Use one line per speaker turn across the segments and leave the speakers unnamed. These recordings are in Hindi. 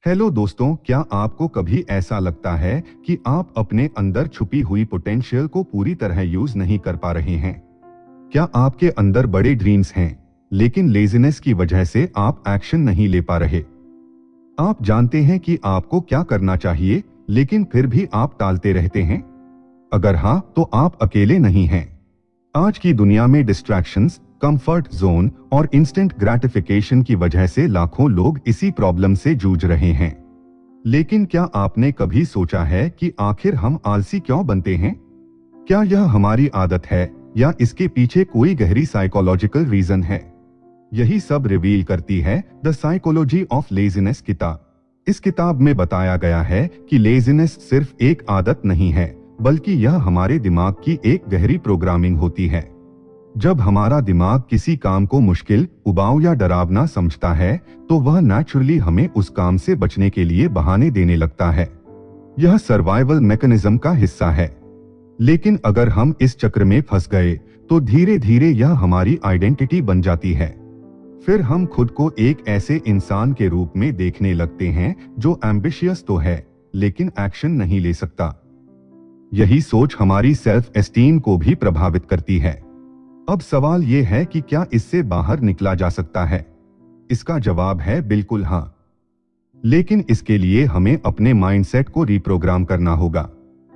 हेलो दोस्तों, क्या आपको कभी ऐसा लगता है कि आप अपने अंदर छुपी हुई पोटेंशियल को पूरी तरह यूज नहीं कर पा रहे हैं? क्या आपके अंदर बड़े ड्रीम्स हैं, लेकिन लेजीनेस की वजह से आप एक्शन नहीं ले पा रहे? आप जानते हैं कि आपको क्या करना चाहिए, लेकिन फिर भी आप टालते रहते हैं? अगर हाँ, तो आप अकेले नहीं हैं। आज की दुनिया में डिस्ट्रैक्शंस, कंफर्ट जोन और इंस्टेंट ग्रेटिफिकेशन की वजह से लाखों लोग इसी प्रॉब्लम से जूझ रहे हैं। लेकिन क्या आपने कभी सोचा है कि आखिर हम आलसी क्यों बनते हैं? क्या यह हमारी आदत है या इसके पीछे कोई गहरी साइकोलॉजिकल रीजन है? यही सब रिवील करती है द साइकोलॉजी ऑफ लेजीनेस किताब। इस किताब में बताया गया है कि लेजीनेस सिर्फ एक आदत नहीं है, बल्कि यह हमारे दिमाग की एक गहरी प्रोग्रामिंग होती है। जब हमारा दिमाग किसी काम को मुश्किल, उबाऊ या डरावना समझता है, तो वह नेचुरली हमें उस काम से बचने के लिए बहाने देने लगता है। यह सर्वाइवल मैकेनिज्म का हिस्सा है। लेकिन अगर हम इस चक्र में फंस गए, तो धीरे धीरे यह हमारी आइडेंटिटी बन जाती है। फिर हम खुद को एक ऐसे इंसान के रूप में देखने लगते हैं जो एम्बिशियस तो है, लेकिन एक्शन नहीं ले सकता। यही सोच हमारी सेल्फ एस्टीम को भी प्रभावित करती है। अब सवाल यह है कि क्या इससे बाहर निकला जा सकता है? इसका जवाब है बिल्कुल हाँ। लेकिन इसके लिए हमें अपने माइंडसेट को रिप्रोग्राम करना होगा।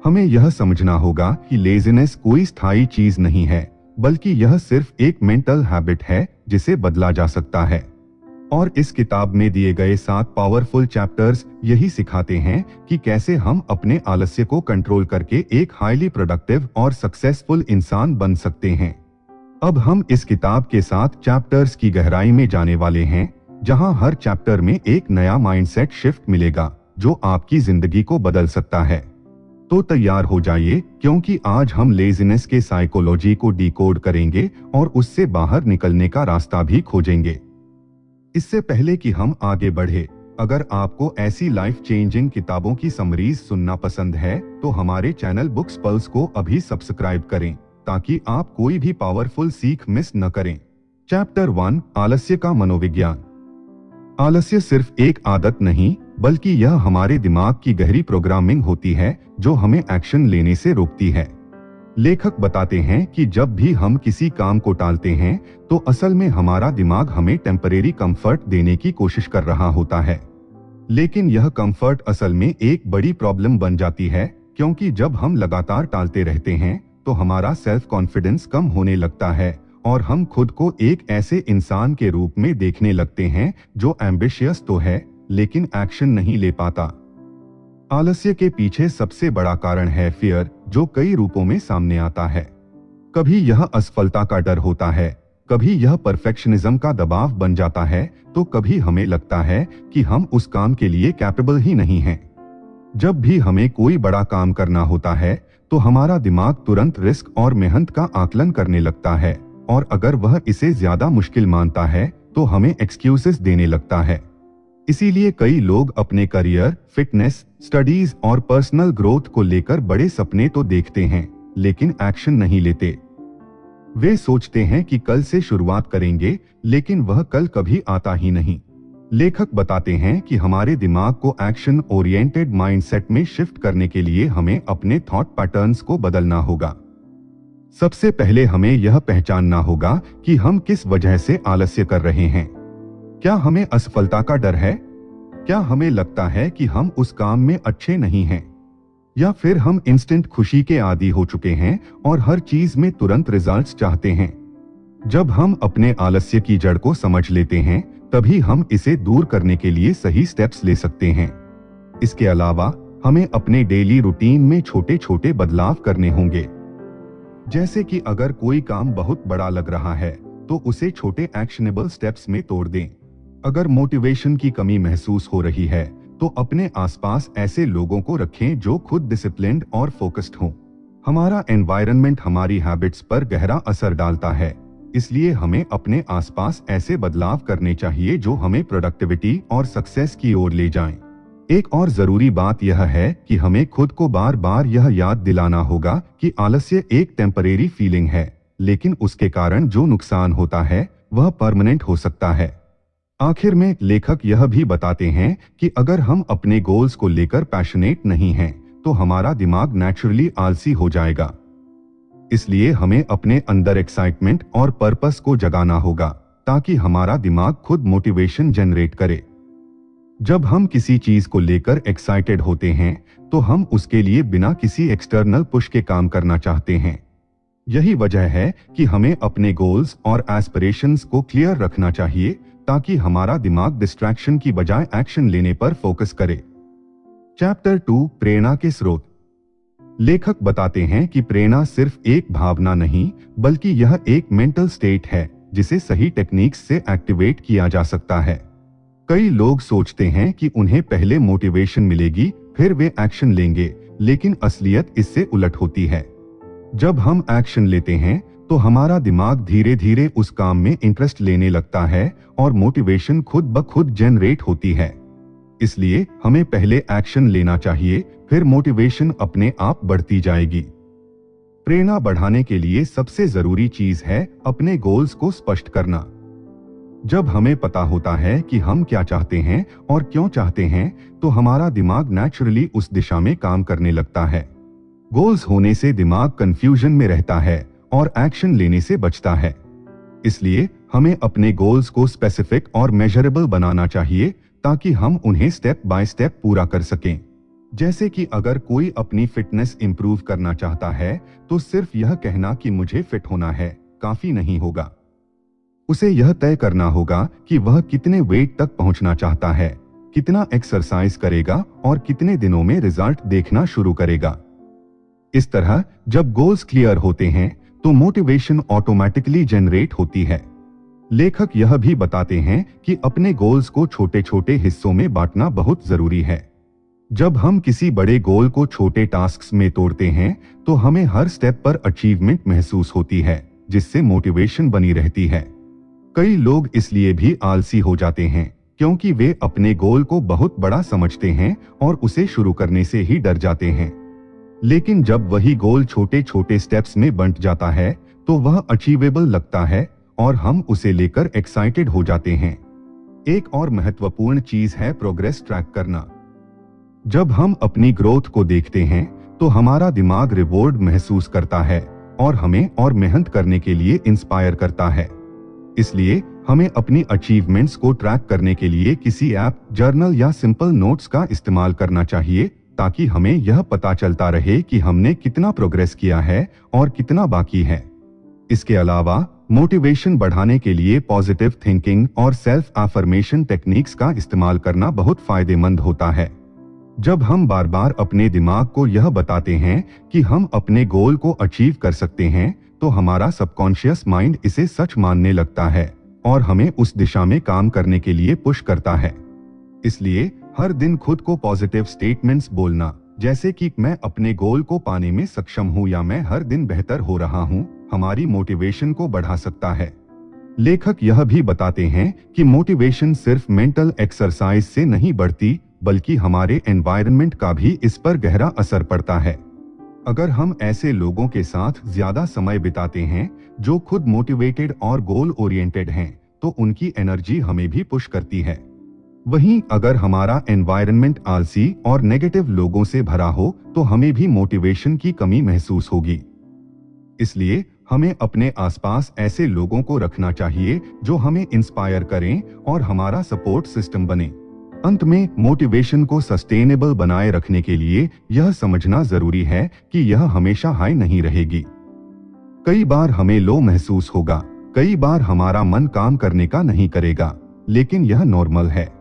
हमें यह समझना होगा कि लेजीनेस कोई स्थायी चीज नहीं है, बल्कि यह सिर्फ एक मेंटल हैबिट है जिसे बदला जा सकता है। और इस किताब में दिए गए 7 पावरफुल चैप्टर्स यही सिखाते हैं कि कैसे हम अपने आलस्य को कंट्रोल करके एक हाईली प्रोडक्टिव और सक्सेसफुल इंसान बन सकते हैं। अब हम इस किताब के 7 चैप्टर्स की गहराई में जाने वाले हैं, जहां हर चैप्टर में एक नया माइंडसेट शिफ्ट मिलेगा जो आपकी जिंदगी को बदल सकता है। तो तैयार हो जाइए, क्योंकि आज हम लेजीनेस के साइकोलॉजी को डिकोड करेंगे और उससे बाहर निकलने का रास्ता भी खोजेंगे। इससे पहले कि हम आगे बढ़े, अगर आपको ऐसी लाइफ चेंजिंग किताबों की समरीज सुनना पसंद है, तो हमारे चैनल बुक्स पल्स को अभी सब्सक्राइब करें, ताकि आप कोई भी पावरफुल सीख मिस न करें। चैप्टर 1, आलस्य का मनोविज्ञान। आलस्य सिर्फ एक आदत नहीं, बल्कि यह हमारे दिमाग की गहरी प्रोग्रामिंग होती है जो हमें एक्शन लेने से रोकती है। लेखक बताते हैं कि जब भी हम किसी काम को टालते हैं, तो असल में हमारा दिमाग हमें टेम्परेरी कंफर्ट देने की कोशिश कर रहा होता है। लेकिन यह कंफर्ट असल में एक बड़ी प्रॉब्लम बन जाती है, क्योंकि जब हम लगातार टालते रहते हैं, तो हमारा सेल्फ कॉन्फिडेंस कम होने लगता है और हम खुद को एक ऐसे इंसान के रूप में देखने लगते हैं जो एम्बिशियस तो है, लेकिन एक्शन नहीं ले पाता। आलस्य के पीछे सबसे बड़ा कारण है फियर, जो कई रूपों में सामने आता है। कभी यह असफलता का डर होता है, कभी यह परफेक्शनिज्म का दबाव बन जाता है, तो कभी हमें लगता है कि हम उस काम के लिए कैपेबल ही नहीं हैं। जब भी हमें कोई बड़ा काम करना होता है, तो हमारा दिमाग तुरंत रिस्क और मेहनत का आकलन करने लगता है, और अगर वह इसे ज्यादा मुश्किल मानता है, तो हमें एक्सक्यूजेस देने लगता है। इसीलिए कई लोग अपने करियर, फिटनेस, स्टडीज और पर्सनल ग्रोथ को लेकर बड़े सपने तो देखते हैं, लेकिन एक्शन नहीं लेते। वे सोचते हैं कि कल से शुरुआत करेंगे, लेकिन वह कल कभी आता ही नहीं। लेखक बताते हैं कि हमारे दिमाग को एक्शन ओरिएंटेड माइंडसेट में शिफ्ट करने के लिए हमें अपने थॉट पैटर्न्स को बदलना होगा। सबसे पहले हमें यह पहचानना होगा कि हम किस वजह से आलस्य कर रहे हैं। क्या हमें असफलता का डर है? क्या हमें लगता है कि हम उस काम में अच्छे नहीं हैं? या फिर हम इंस्टेंट खुशी के आदी हो चुके हैं और हर चीज में तुरंत रिजल्ट्स चाहते हैं? जब हम अपने आलस्य की जड़ को समझ लेते हैं, तभी हम इसे दूर करने के लिए सही स्टेप्स ले सकते हैं। इसके अलावा हमें अपने डेली रूटीन में छोटे छोटे बदलाव करने होंगे। जैसे कि अगर कोई काम बहुत बड़ा लग रहा है, तो उसे छोटे एक्शनेबल स्टेप्स में तोड़ दें। अगर मोटिवेशन की कमी महसूस हो रही है, तो अपने आसपास ऐसे लोगों को रखें जो खुद डिसिप्लिन्ड और फोकस्ड हों। हमारा एनवायरनमेंट हमारी हैबिट्स पर गहरा असर डालता है, इसलिए हमें अपने आसपास ऐसे बदलाव करने चाहिए जो हमें प्रोडक्टिविटी और सक्सेस की ओर ले जाएं। एक और जरूरी बात यह है कि हमें खुद को बार बार यह याद दिलाना होगा कि आलस्य एक टेम्परेरी फीलिंग है, लेकिन उसके कारण जो नुकसान होता है वह परमानेंट हो सकता है। आखिर में लेखक यह भी बताते हैं कि अगर हम अपने गोल्स को लेकर पैशनेट नहीं हैं, तो हमारा दिमाग नेचुरली आलसी हो जाएगा। इसलिए हमें अपने अंदर एक्साइटमेंट और पर्पस को जगाना होगा, ताकि हमारा दिमाग खुद मोटिवेशन जनरेट करे। जब हम किसी चीज को लेकर एक्साइटेड होते हैं, तो हम उसके लिए बिना किसी एक्सटर्नल पुश के काम करना चाहते हैं। यही वजह है कि हमें अपने गोल्स और एस्पिरेशंस को क्लियर रखना चाहिए, ताकि हमारा दिमाग डिस्ट्रैक्शन की बजाय एक्शन लेने पर फोकस करे। चैप्टर 2, प्रेरणा के स्रोत। लेखक बताते हैं कि प्रेरणा सिर्फ एक भावना नहीं, बल्कि यह एक मेंटल स्टेट है जिसे सही टेक्निक्स से एक्टिवेट किया जा सकता है। कई लोग सोचते हैं कि उन्हें पहले मोटिवेशन मिलेगी, फिर वे एक्शन लेंगे, लेकिन असलियत इससे उलट होती है। जब हम एक्शन लेते हैं, तो हमारा दिमाग धीरे धीरे उस काम में इंटरेस्ट लेने लगता है और मोटिवेशन खुद ब खुद जनरेट होती है। इसलिए हमें पहले एक्शन लेना चाहिए, फिर मोटिवेशन अपने आप बढ़ती जाएगी। प्रेरणा बढ़ाने के लिए सबसे जरूरी चीज है अपने गोल्स को स्पष्ट करना। जब हमें पता होता है कि हम क्या चाहते हैं और क्यों चाहते हैं, तो हमारा दिमाग नेचुरली उस दिशा में काम करने लगता है। गोल्स होने से दिमाग कंफ्यूजन में रहता है और एक्शन लेने से बचता है। इसलिए हमें अपने गोल्स को स्पेसिफिक और मेजरेबल बनाना चाहिए, ताकि हम उन्हें स्टेप बाय स्टेप पूरा कर सकें। जैसे कि अगर कोई अपनी फिटनेस इंप्रूव करना चाहता है, तो सिर्फ यह कहना कि मुझे फिट होना है काफी नहीं होगा। उसे यह तय करना होगा कि वह कितने वेट तक पहुंचना चाहता है, कितना एक्सरसाइज करेगा और कितने दिनों में रिजल्ट देखना शुरू करेगा। इस तरह जब गोल्स क्लियर होते हैं, तो मोटिवेशन ऑटोमेटिकली जनरेट होती है। लेखक यह भी बताते हैं कि अपने गोल्स को छोटे छोटे हिस्सों में बांटना बहुत जरूरी है। जब हम किसी बड़े गोल को छोटे टास्क्स में तोड़ते हैं, तो हमें हर स्टेप पर अचीवमेंट महसूस होती है, जिससे मोटिवेशन बनी रहती है। कई लोग इसलिए भी आलसी हो जाते हैं, क्योंकि वे अपने गोल को बहुत बड़ा समझते हैं और उसे शुरू करने से ही डर जाते हैं। लेकिन जब वही गोल छोटे छोटे स्टेप्स में बंट जाता है, तो वह अचीवेबल लगता है और हम उसे लेकर एक्साइटेड हो जाते हैं। एक और महत्वपूर्ण चीज है प्रोग्रेस ट्रैक करना। जब हम अपनी ग्रोथ को देखते हैं, तो हमारा दिमाग रिवॉर्ड महसूस करता है और हमें और मेहनत करने के लिए इंस्पायर करता है। इसलिए हमें अपनी अचीवमेंट्स को ट्रैक करने के लिए किसी ऐप, जर्नल या सिंपल नोट्स का इस्तेमाल करना चाहिए, ताकि हमें यह पता चलता रहे कि हमने कितना प्रोग्रेस किया है और कितना बाकी है। इसके अलावा मोटिवेशन बढ़ाने के लिए पॉजिटिव थिंकिंग और सेल्फ अफर्मेशन टेक्निक्स का इस्तेमाल करना बहुत फायदेमंद होता है। जब हम बार बार अपने दिमाग को यह बताते हैं कि हम अपने गोल को अचीव कर सकते हैं, तो हमारा सबकॉन्शियस माइंड इसे सच मानने लगता है और हमें उस दिशा में काम करने के लिए पुश करता है। इसलिए हर दिन खुद को पॉजिटिव स्टेटमेंट्स बोलना, जैसे कि मैं अपने गोल को पाने में सक्षम हूं या मैं हर दिन बेहतर हो रहा हूं, हमारी मोटिवेशन को बढ़ा सकता है। लेखक यह भी बताते हैं कि मोटिवेशन सिर्फ मेंटल एक्सरसाइज से नहीं बढ़ती, बल्कि हमारे एनवायरनमेंट का भी इस पर गहरा असर पड़ता है। अगर हम ऐसे लोगों के साथ ज्यादा समय बिताते हैं जो खुद मोटिवेटेड और गोल ओरिएंटेड हैं, तो उनकी एनर्जी हमें भी पुश करती है। वहीं अगर हमारा एनवायरनमेंट आलसी और नेगेटिव लोगों से भरा हो, तो हमें भी मोटिवेशन की कमी महसूस होगी। इसलिए हमें अपने आसपास ऐसे लोगों को रखना चाहिए जो हमें इंस्पायर करें और हमारा सपोर्ट सिस्टम बने। अंत में मोटिवेशन को सस्टेनेबल बनाए रखने के लिए यह समझना जरूरी है कि यह हमेशा हाई नहीं रहेगी। कई बार हमें लो महसूस होगा, कई बार हमारा मन काम करने का नहीं करेगा, लेकिन यह नॉर्मल है।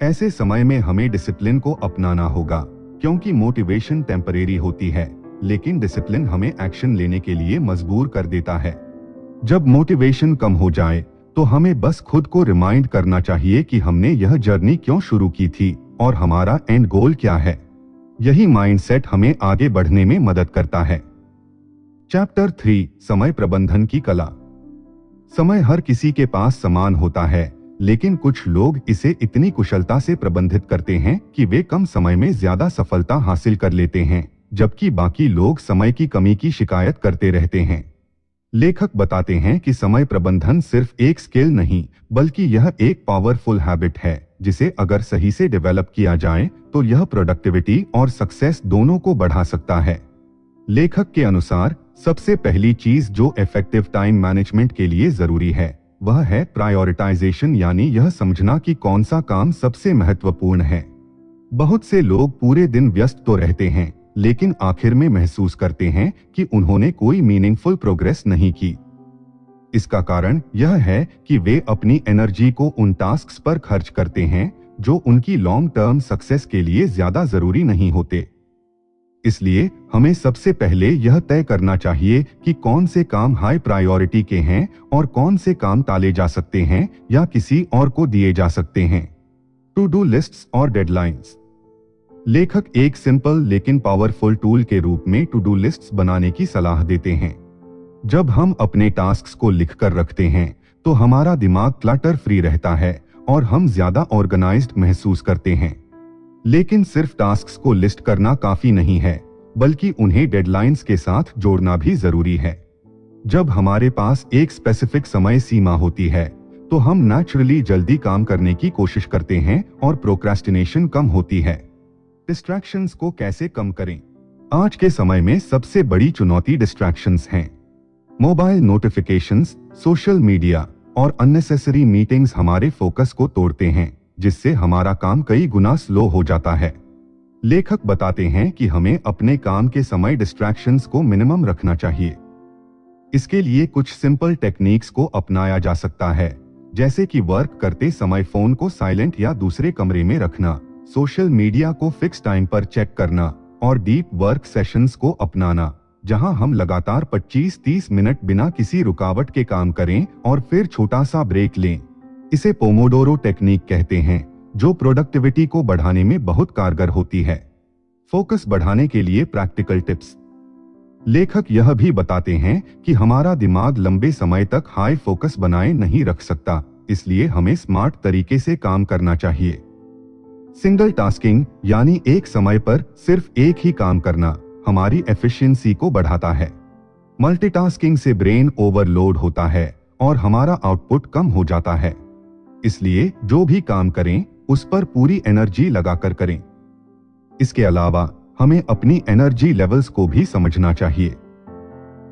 ऐसे समय में हमें डिसिप्लिन को अपनाना होगा, क्योंकि मोटिवेशन टेम्परेरी होती है, लेकिन डिसिप्लिन हमें एक्शन लेने के लिए मजबूर कर देता है। जब मोटिवेशन कम हो जाए, तो हमें बस खुद को रिमाइंड करना चाहिए कि हमने यह जर्नी क्यों शुरू की थी और हमारा एंड गोल क्या है। यही माइंडसेट हमें आगे बढ़ने में मदद करता है। चैप्टर 3, समय प्रबंधन की कला। समय हर किसी के पास समान होता है, लेकिन कुछ लोग इसे इतनी कुशलता से प्रबंधित करते हैं कि वे कम समय में ज्यादा सफलता हासिल कर लेते हैं, जबकि बाकी लोग समय की कमी की शिकायत करते रहते हैं। लेखक बताते हैं कि समय प्रबंधन सिर्फ एक स्किल नहीं, बल्कि यह एक पावरफुल हैबिट है जिसे अगर सही से डेवलप किया जाए तो यह प्रोडक्टिविटी और सक्सेस दोनों को बढ़ा सकता है। लेखक के अनुसार सबसे पहली चीज जो इफेक्टिव टाइम मैनेजमेंट के लिए जरूरी है वह है प्रायोरिटाइजेशन, यानी यह समझना कि कौन सा काम सबसे महत्वपूर्ण है। बहुत से लोग पूरे दिन व्यस्त तो रहते हैं, लेकिन आखिर में महसूस करते हैं कि उन्होंने कोई मीनिंगफुल प्रोग्रेस नहीं की। इसका कारण यह है कि वे अपनी एनर्जी को उन टास्क्स पर खर्च करते हैं जो उनकी लॉन्ग टर्म सक्सेस के लिए ज्यादा जरूरी नहीं होते। इसलिए हमें सबसे पहले यह तय करना चाहिए कि कौन से काम हाई प्रायोरिटी के हैं और कौन से काम टाले जा सकते हैं या किसी और को दिए जा सकते हैं। टू डू लिस्ट्स और डेडलाइंस। लेखक एक सिंपल लेकिन पावरफुल टूल के रूप में टू डू लिस्ट्स बनाने की सलाह देते हैं। जब हम अपने टास्क्स को लिखकर रखते हैं तो हमारा दिमाग क्लटर फ्री रहता है और हम ज्यादा ऑर्गेनाइज्ड महसूस करते हैं। लेकिन सिर्फ टास्क्स को लिस्ट करना काफी नहीं है, बल्कि उन्हें डेडलाइंस के साथ जोड़ना भी जरूरी है। जब हमारे पास एक स्पेसिफिक समय सीमा होती है तो हम नेचुरली जल्दी काम करने की कोशिश करते हैं और प्रोक्रेस्टिनेशन कम होती है। डिस्ट्रैक्शंस को कैसे कम करें? आज के समय में सबसे बड़ी चुनौती डिस्ट्रैक्शंस हैं। मोबाइल नोटिफिकेशंस, सोशल मीडिया और अननेसेसरी मीटिंग्स हमारे फोकस को तोड़ते हैं, जिससे हमारा काम कई गुना स्लो हो जाता है। लेखक बताते हैं कि हमें अपने काम के समय डिस्ट्रैक्शंस को मिनिमम रखना चाहिए। इसके लिए कुछ सिंपल टेक्निक्स को अपनाया जा सकता है, जैसे कि वर्क करते समय फोन को साइलेंट या दूसरे कमरे में रखना, सोशल मीडिया को फिक्स टाइम पर चेक करना और डीप वर्क सेशंस को अपनाना, जहां हम लगातार 25-30 मिनट बिना किसी रुकावट के काम करें और फिर छोटा सा ब्रेक लें। इसे पोमोडोरो टेक्निक कहते हैं, जो प्रोडक्टिविटी को बढ़ाने में बहुत कारगर होती है। फोकस बढ़ाने के लिए प्रैक्टिकल टिप्स। लेखक यह भी बताते हैं कि हमारा दिमाग लंबे समय तक हाई फोकस बनाए नहीं रख सकता, इसलिए हमें स्मार्ट तरीके से काम करना चाहिए। सिंगल टास्किंग, यानी एक समय पर सिर्फ एक ही काम करना, हमारी एफिशिएंसी को बढ़ाता है। मल्टीटास्किंग से ब्रेन ओवरलोड होता है और हमारा आउटपुट कम हो जाता है। इसलिए जो भी काम करें उस पर पूरी एनर्जी लगाकर करें। इसके अलावा हमें अपनी एनर्जी लेवल्स को भी समझना चाहिए।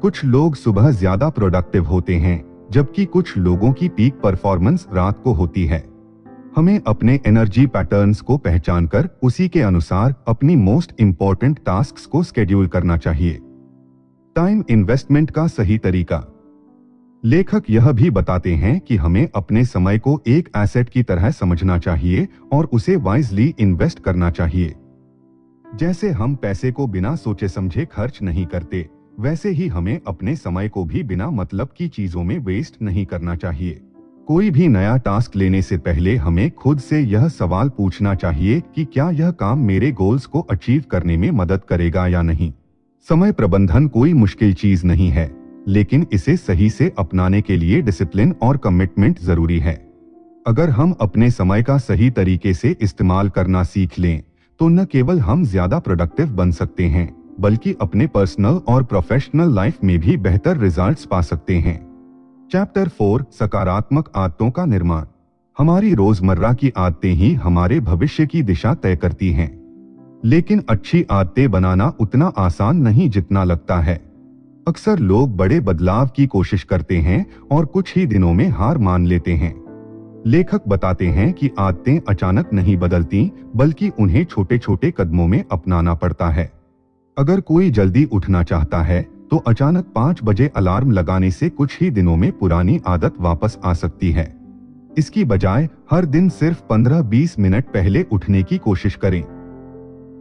कुछ लोग सुबह ज्यादा प्रोडक्टिव होते हैं, जबकि कुछ लोगों की पीक परफॉर्मेंस रात को होती है। हमें अपने एनर्जी पैटर्न्स को पहचानकर उसी के अनुसार अपनी मोस्ट इंपॉर्टेंट टास्क्स को शेड्यूल करना चाहिए। टाइम इन्वेस्टमेंट का सही तरीका। लेखक यह भी बताते हैं कि हमें अपने समय को एक एसेट की तरह समझना चाहिए और उसे वाइजली इन्वेस्ट करना चाहिए। जैसे हम पैसे को बिना सोचे समझे खर्च नहीं करते, वैसे ही हमें अपने समय को भी बिना मतलब की चीजों में वेस्ट नहीं करना चाहिए। कोई भी नया टास्क लेने से पहले हमें खुद से यह सवाल पूछना चाहिए कि क्या यह काम मेरे गोल्स को अचीव करने में मदद करेगा या नहीं। समय प्रबंधन कोई मुश्किल चीज नहीं है, लेकिन इसे सही से अपनाने के लिए डिसिप्लिन और कमिटमेंट जरूरी है। अगर हम अपने समय का सही तरीके से इस्तेमाल करना सीख लें, तो न केवल हम ज्यादा प्रोडक्टिव बन सकते हैं, बल्कि अपने पर्सनल और प्रोफेशनल लाइफ में भी बेहतर रिजल्ट्स पा सकते हैं। चैप्टर 4, सकारात्मक आदतों का निर्माण। हमारी रोजमर्रा की आदतें ही हमारे भविष्य की दिशा तय करती हैं। लेकिन अच्छी आदतें बनाना उतना आसान नहीं जितना लगता है। अक्सर लोग बड़े बदलाव की कोशिश करते हैं और कुछ ही दिनों में हार मान लेते हैं। लेखक बताते हैं कि आदतें अचानक नहीं बदलती, बल्कि उन्हें छोटे छोटे कदमों में अपनाना पड़ता है। अगर कोई जल्दी उठना चाहता है तो अचानक 5 बजे अलार्म लगाने से कुछ ही दिनों में पुरानी आदत वापस आ सकती है। इसकी बजाय हर दिन सिर्फ 15-20 मिनट पहले उठने की कोशिश करें।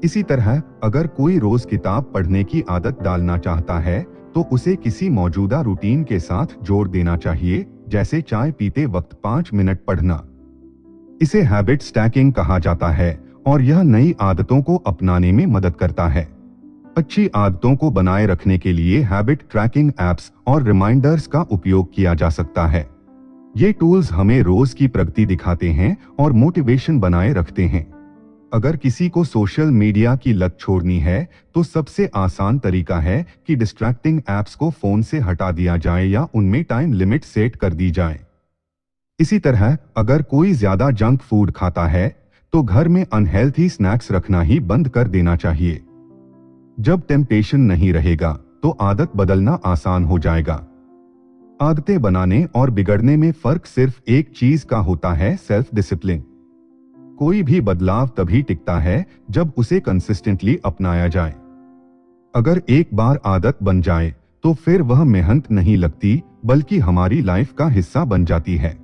इसी तरह अगर कोई रोज किताब पढ़ने की आदत डालना चाहता है तो उसे किसी मौजूदा रूटीन के साथ जोड़ देना चाहिए, जैसे चाय पीते वक्त 5 मिनट पढ़ना। इसे हैबिट स्टैकिंग कहा जाता है और यह नई आदतों को अपनाने में मदद करता है। अच्छी आदतों को बनाए रखने के लिए हैबिट ट्रैकिंग एप्स और रिमाइंडर्स का उपयोग किया जा सकता है। ये टूल्स हमें रोज की प्रगति दिखाते हैं और मोटिवेशन बनाए रखते हैं। अगर किसी को सोशल मीडिया की लत छोड़नी है तो सबसे आसान तरीका है कि डिस्ट्रैक्टिंग ऐप्स को फोन से हटा दिया जाए या उनमें टाइम लिमिट सेट कर दी जाए। इसी तरह अगर कोई ज्यादा जंक फूड खाता है तो घर में अनहेल्थी स्नैक्स रखना ही बंद कर देना चाहिए। जब टेम्पटेशन नहीं रहेगा तो आदत बदलना आसान हो जाएगा। आदतें बनाने और बिगड़ने में फर्क सिर्फ एक चीज का होता है, सेल्फ डिसिप्लिन। कोई भी बदलाव तभी टिकता है जब उसे कंसिस्टेंटली अपनाया जाए। अगर एक बार आदत बन जाए तो फिर वह मेहनत नहीं लगती बल्कि हमारी लाइफ का हिस्सा बन जाती है।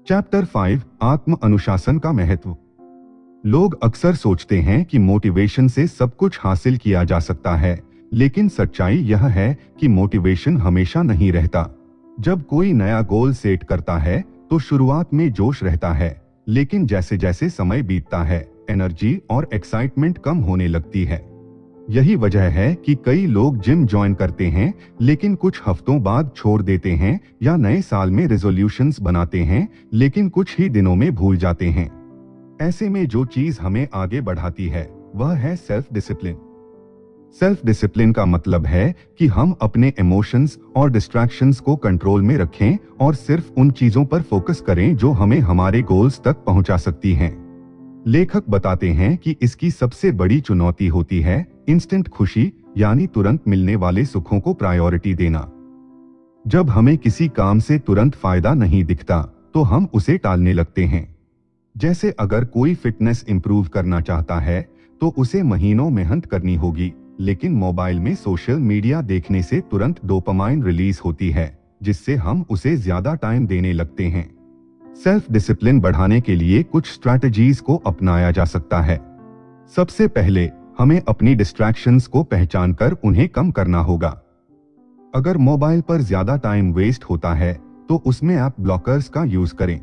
चैप्टर 5, आत्म अनुशासन का महत्व। लोग अक्सर सोचते हैं कि मोटिवेशन से सब कुछ हासिल किया जा सकता है, लेकिन सच्चाई यह है कि मोटिवेशन हमेशा नहीं रहता। जब कोई नया गोल सेट करता है तो शुरुआत में जोश रहता है, लेकिन जैसे जैसे समय बीतता है एनर्जी और एक्साइटमेंट कम होने लगती है। यही वजह है कि कई लोग जिम ज्वाइन करते हैं लेकिन कुछ हफ्तों बाद छोड़ देते हैं, या नए साल में रेजोल्यूशंस बनाते हैं लेकिन कुछ ही दिनों में भूल जाते हैं। ऐसे में जो चीज हमें आगे बढ़ाती है वह है सेल्फ डिसिप्लिन। सेल्फ डिसिप्लिन का मतलब है कि हम अपने इमोशंस और डिस्ट्रैक्शंस को कंट्रोल में रखें और सिर्फ उन चीजों पर फोकस करें जो हमें हमारे गोल्स तक पहुंचा सकती हैं। लेखक बताते हैं कि इसकी सबसे बड़ी चुनौती होती है इंस्टेंट खुशी, यानी तुरंत मिलने वाले सुखों को प्रायोरिटी देना। जब हमें किसी काम से तुरंत फायदा नहीं दिखता तो हम उसे टालने लगते हैं। जैसे अगर कोई फिटनेस इंप्रूव करना चाहता है तो उसे महीनों मेहनत करनी होगी, लेकिन मोबाइल में सोशल मीडिया देखने से तुरंत डोपामाइन रिलीज होती है, जिससे हम उसे ज्यादा टाइम देने लगते हैं। सेल्फ डिसिप्लिन बढ़ाने के लिए कुछ स्ट्रैटेजीज को अपनाया जा सकता है। सबसे पहले हमें अपनी डिस्ट्रैक्शंस को पहचान कर उन्हें कम करना होगा। अगर मोबाइल पर ज्यादा टाइम वेस्ट होता है तो उसमें ऐप ब्लॉकर्स का यूज करें।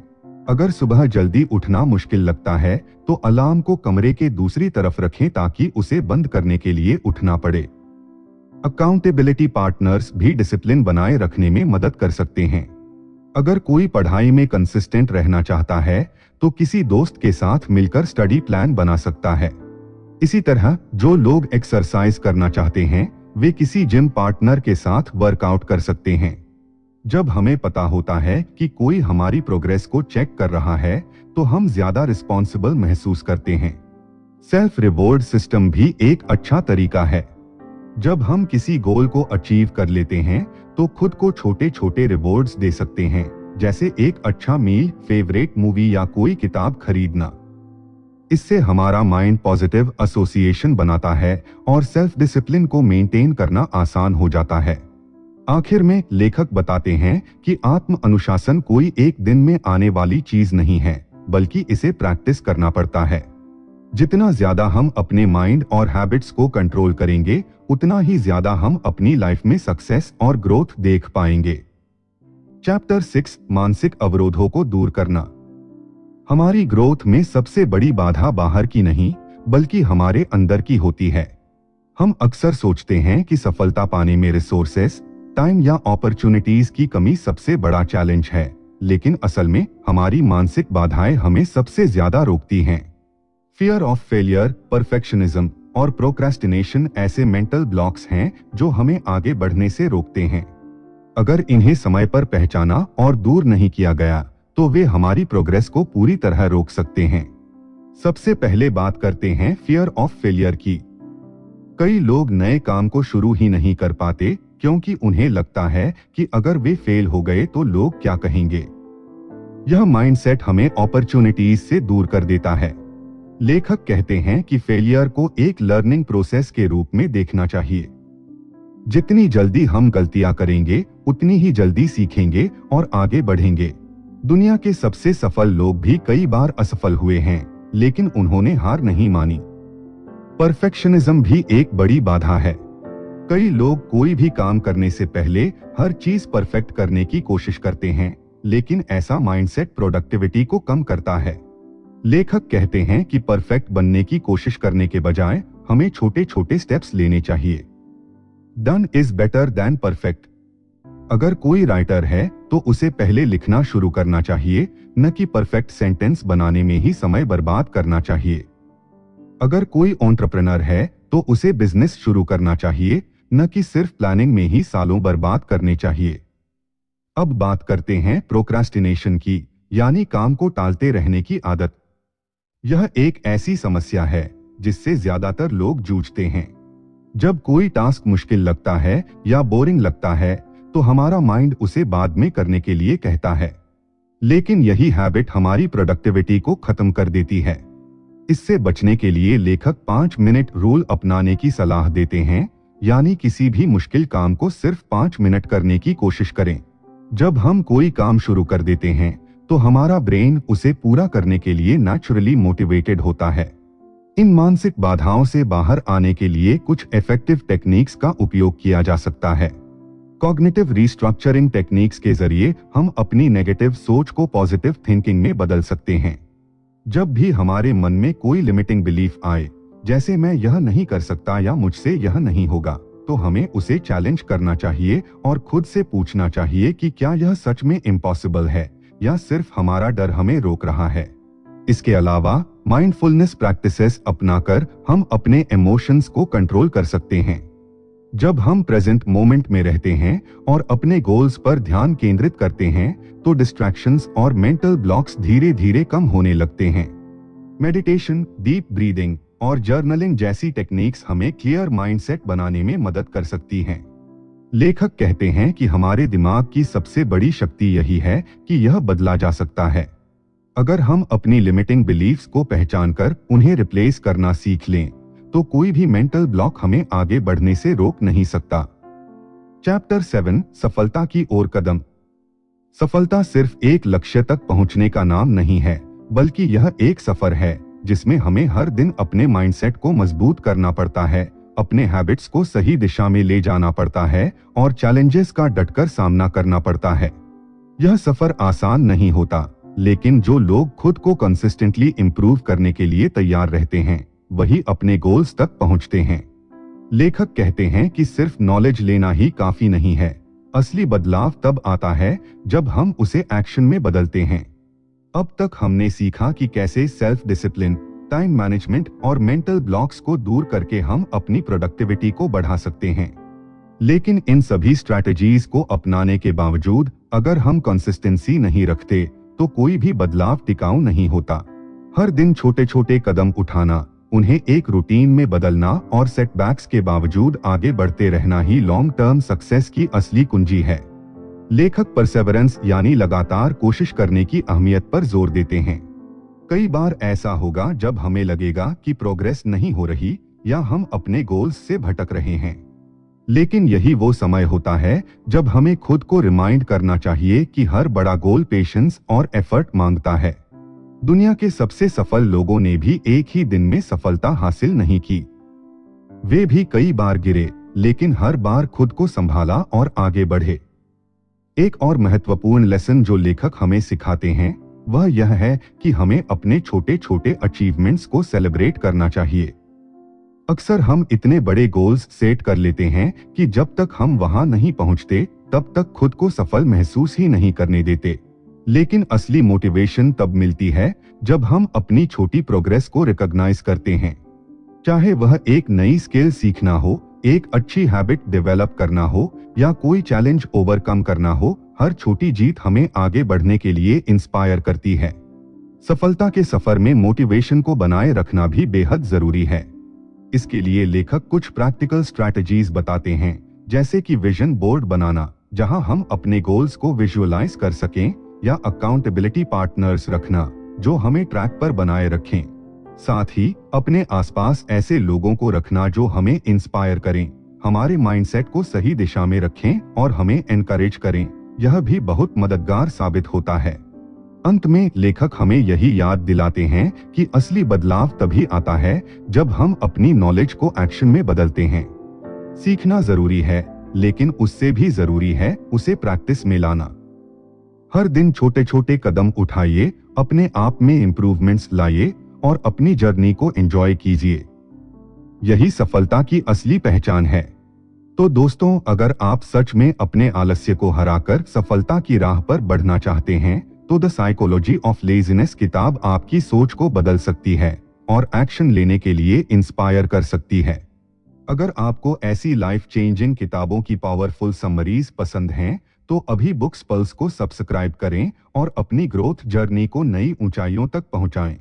अगर सुबह जल्दी उठना मुश्किल लगता है तो अलार्म को कमरे के दूसरी तरफ रखें ताकि उसे बंद करने के लिए उठना पड़े। अकाउंटेबिलिटी पार्टनर्स भी डिसिप्लिन बनाए रखने में मदद कर सकते हैं। अगर कोई पढ़ाई में कंसिस्टेंट रहना चाहता है तो किसी दोस्त के साथ मिलकर स्टडी प्लान बना सकता है। इसी तरह जो लोग एक्सरसाइज करना चाहते हैं वे किसी जिम पार्टनर के साथ वर्कआउट कर सकते हैं। जब हमें पता होता है कि कोई हमारी प्रोग्रेस को चेक कर रहा है तो हम ज्यादा रिस्पॉन्सिबल महसूस करते हैं। सेल्फ रिवॉर्ड सिस्टम भी एक अच्छा तरीका है। जब हम किसी गोल को अचीव कर लेते हैं तो खुद को छोटे छोटे रिवॉर्ड्स दे सकते हैं, जैसे एक अच्छा मील, फेवरेट मूवी या कोई किताब खरीदना। इससे हमारा माइंड पॉजिटिव एसोसिएशन बनाता है और सेल्फ डिसिप्लिन को मेंटेन करना आसान हो जाता है। आखिर में लेखक बताते हैं कि आत्म अनुशासन कोई एक दिन में आने वाली चीज नहीं है, बल्कि इसे प्रैक्टिस करना पड़ता है। जितना ज्यादा हम अपने माइंड और हैबिट्स को कंट्रोल करेंगे उतना ही ज्यादा हम अपनी लाइफ में सक्सेस और ग्रोथ देख पाएंगे। चैप्टर 6, मानसिक अवरोधों को दूर करना। हमारी ग्रोथ में सबसे बड़ी बाधा बाहर की नहीं बल्कि हमारे अंदर की होती है। हम अक्सर सोचते हैं कि सफलता पाने में रिसोर्सेस, टाइम या अपॉर्चुनिटीज की कमी सबसे बड़ा चैलेंज है, लेकिन असल में हमारी मानसिक बाधाएं हमें सबसे ज्यादा रोकती हैं। फियर ऑफ फेलियर, परफेक्शनिज्म और प्रोक्रेस्टिनेशन ऐसे मेंटल ब्लॉक्स हैं जो हमें आगे बढ़ने से रोकते हैं। अगर इन्हें समय पर पहचाना और दूर नहीं किया गया तो वे हमारी प्रोग्रेस को पूरी तरह रोक सकते हैं। सबसे पहले बात करते हैं फियर ऑफ फेलियर की। कई लोग नए काम को शुरू ही नहीं कर पाते क्योंकि उन्हें लगता है कि अगर वे फेल हो गए तो लोग क्या कहेंगे। यह माइंडसेट हमें अपॉर्चुनिटीज से दूर कर देता है। लेखक कहते हैं कि फेलियर को एक लर्निंग प्रोसेस के रूप में देखना चाहिए। जितनी जल्दी हम गलतियां करेंगे उतनी ही जल्दी सीखेंगे और आगे बढ़ेंगे। दुनिया के सबसे सफल लोग भी कई बार असफल हुए हैं, लेकिन उन्होंने हार नहीं मानी। परफेक्शनिज्म भी एक बड़ी बाधा है। कई लोग कोई भी काम करने से पहले हर चीज परफेक्ट करने की कोशिश करते हैं, लेकिन ऐसा माइंडसेट प्रोडक्टिविटी को कम करता है। लेखक कहते हैं कि परफेक्ट बनने की कोशिश करने के बजाय हमें छोटे छोटे स्टेप्स लेने चाहिए। Done is better than perfect. अगर कोई राइटर है तो उसे पहले लिखना शुरू करना चाहिए, न कि परफेक्ट सेंटेंस बनाने में ही समय बर्बाद करना चाहिए। अगर कोई एंटरप्रेन्योर है तो उसे बिजनेस शुरू करना चाहिए, न कि सिर्फ प्लानिंग में ही सालों बर्बाद करने चाहिए। अब बात करते हैं प्रोक्रास्टिनेशन की, यानी काम को टालते रहने की आदत। यह एक ऐसी समस्या है जिससे ज्यादातर लोग जूझते हैं। जब कोई टास्क मुश्किल लगता है या बोरिंग लगता है तो हमारा माइंड उसे बाद में करने के लिए कहता है, लेकिन यही हैबिट हमारी प्रोडक्टिविटी को खत्म कर देती है। इससे बचने के लिए लेखक 5 मिनट रूल अपनाने की सलाह देते हैं, यानी किसी भी मुश्किल काम को सिर्फ 5 मिनट करने की कोशिश करें। जब हम कोई काम शुरू कर देते हैं तो हमारा ब्रेन उसे पूरा करने के लिए नेचुरली मोटिवेटेड होता है। इन मानसिक बाधाओं से बाहर आने के लिए कुछ इफेक्टिव टेक्निक्स का उपयोग किया जा सकता है। कॉग्निटिव रीस्ट्रक्चरिंग टेक्निक्स के जरिए हम अपनी नेगेटिव सोच को पॉजिटिव थिंकिंग में बदल सकते हैं। जब भी हमारे मन में कोई लिमिटिंग बिलीफ आए, जैसे मैं यह नहीं कर सकता या मुझसे यह नहीं होगा, तो हमें उसे चैलेंज करना चाहिए और खुद से पूछना चाहिए कि क्या यह सच में इम्पॉसिबल है या सिर्फ हमारा डर हमें रोक रहा है। इसके अलावा माइंडफुलनेस प्रैक्टिसेस अपनाकर हम अपने इमोशंस को कंट्रोल कर सकते हैं। जब हम प्रेजेंट मोमेंट में रहते हैं और अपने गोल्स पर ध्यान केंद्रित करते हैं तो डिस्ट्रैक्शंस और मेंटल ब्लॉक्स धीरे धीरे कम होने लगते हैं। मेडिटेशन, डीप ब्रीदिंग और जर्नलिंग जैसी टेक्निक्स हमें क्लियर माइंडसेट बनाने में मदद कर सकती हैं। लेखक कहते हैं कि हमारे दिमाग की सबसे बड़ी शक्ति यही है कि यह बदला जा सकता है। अगर हम अपनी लिमिटिंग बिलीफ्स को पहचानकर उन्हें रिप्लेस करना सीख लें तो कोई भी मेंटल ब्लॉक हमें आगे बढ़ने से रोक नहीं सकता। चैप्टर 7, सफलता की ओर कदम। सफलता सिर्फ एक लक्ष्य तक पहुंचने का नाम नहीं है, बल्कि यह एक सफर है जिसमें हमें हर दिन अपने माइंडसेट को मजबूत करना पड़ता है, अपने हैबिट्स को सही दिशा में ले जाना पड़ता है और चैलेंजेस का डटकर सामना करना पड़ता है। यह सफर आसान नहीं होता, लेकिन जो लोग खुद को कंसिस्टेंटली इंप्रूव करने के लिए तैयार रहते हैं वही अपने गोल्स तक पहुंचते हैं। लेखक कहते हैं कि सिर्फ नॉलेज लेना ही काफी नहीं है, असली बदलाव तब आता है जब हम उसे एक्शन में बदलते हैं। अब तक हमने सीखा कि कैसे सेल्फ डिसिप्लिन, टाइम मैनेजमेंट और मेंटल ब्लॉक्स को दूर करके हम अपनी प्रोडक्टिविटी को बढ़ा सकते हैं। लेकिन इन सभी स्ट्रैटेजीज को अपनाने के बावजूद अगर हम कंसिस्टेंसी नहीं रखते तो कोई भी बदलाव टिकाऊ नहीं होता। हर दिन छोटे छोटे कदम उठाना, उन्हें एक रूटीन में बदलना और सेटबैक्स के बावजूद आगे बढ़ते रहना ही लॉन्ग टर्म सक्सेस की असली कुंजी है। लेखक परसेवरेंस यानी लगातार कोशिश करने की अहमियत पर जोर देते हैं। कई बार ऐसा होगा जब हमें लगेगा कि प्रोग्रेस नहीं हो रही या हम अपने गोल्स से भटक रहे हैं, लेकिन यही वो समय होता है जब हमें खुद को रिमाइंड करना चाहिए कि हर बड़ा गोल पेशेंस और एफर्ट मांगता है। दुनिया के सबसे सफल लोगों ने भी एक ही दिन में सफलता हासिल नहीं की। वे भी कई बार गिरे, लेकिन हर बार खुद को संभाला और आगे बढ़े। एक और महत्वपूर्ण लेसन जो लेखक हमें सिखाते हैं वह यह है कि हमें अपने छोटे छोटे अचीवमेंट्स को सेलिब्रेट करना चाहिए। अक्सर हम इतने बड़े गोल्स सेट कर लेते हैं कि जब तक हम वहां नहीं पहुंचते तब तक खुद को सफल महसूस ही नहीं करने देते। लेकिन असली मोटिवेशन तब मिलती है जब हम अपनी छोटी प्रोग्रेस को रिकॉग्नाइज करते हैं। चाहे वह एक नई स्किल सीखना हो, एक अच्छी हैबिट डेवलप करना हो या कोई चैलेंज ओवरकम करना हो, हर छोटी जीत हमें आगे बढ़ने के लिए इंस्पायर करती है। सफलता के सफर में मोटिवेशन को बनाए रखना भी बेहद जरूरी है। इसके लिए लेखक कुछ प्रैक्टिकल स्ट्रैटेजीज बताते हैं, जैसे कि विजन बोर्ड बनाना जहां हम अपने गोल्स को विजुअलाइज कर सकें, या अकाउंटेबिलिटी पार्टनर्स रखना जो हमें ट्रैक पर बनाए रखें। साथ ही अपने आसपास ऐसे लोगों को रखना जो हमें इंस्पायर करें, हमारे माइंडसेट को सही दिशा में रखें और हमें एनकरेज करें। यह भी बहुत मददगार साबित होता है। अंत में लेखक हमें यही याद दिलाते हैं कि असली बदलाव तभी आता है जब हम अपनी नॉलेज को एक्शन में बदलते हैं। सीखना जरूरी है, लेकिन उससे भी जरूरी है उसे प्रैक्टिस में लाना। हर दिन छोटे छोटे कदम उठाइए, अपने आप में इंप्रूवमेंट्स लाइए और अपनी जर्नी को एंजॉय कीजिए। यही सफलता की असली पहचान है। तो दोस्तों, अगर आप सच में अपने आलस्य को हराकर सफलता की राह पर बढ़ना चाहते हैं तो द साइकोलॉजी ऑफ लेजीनेस किताब आपकी सोच को बदल सकती है। और एक्शन लेने के लिए इंस्पायर कर सकती है। अगर आपको ऐसी लाइफ चेंजिंग किताबों की पावरफुल समरीज पसंद हैं, तो अभी बुक्स पल्स को सब्सक्राइब करें और अपनी ग्रोथ जर्नी को नई ऊंचाइयों तक पहुंचाएं।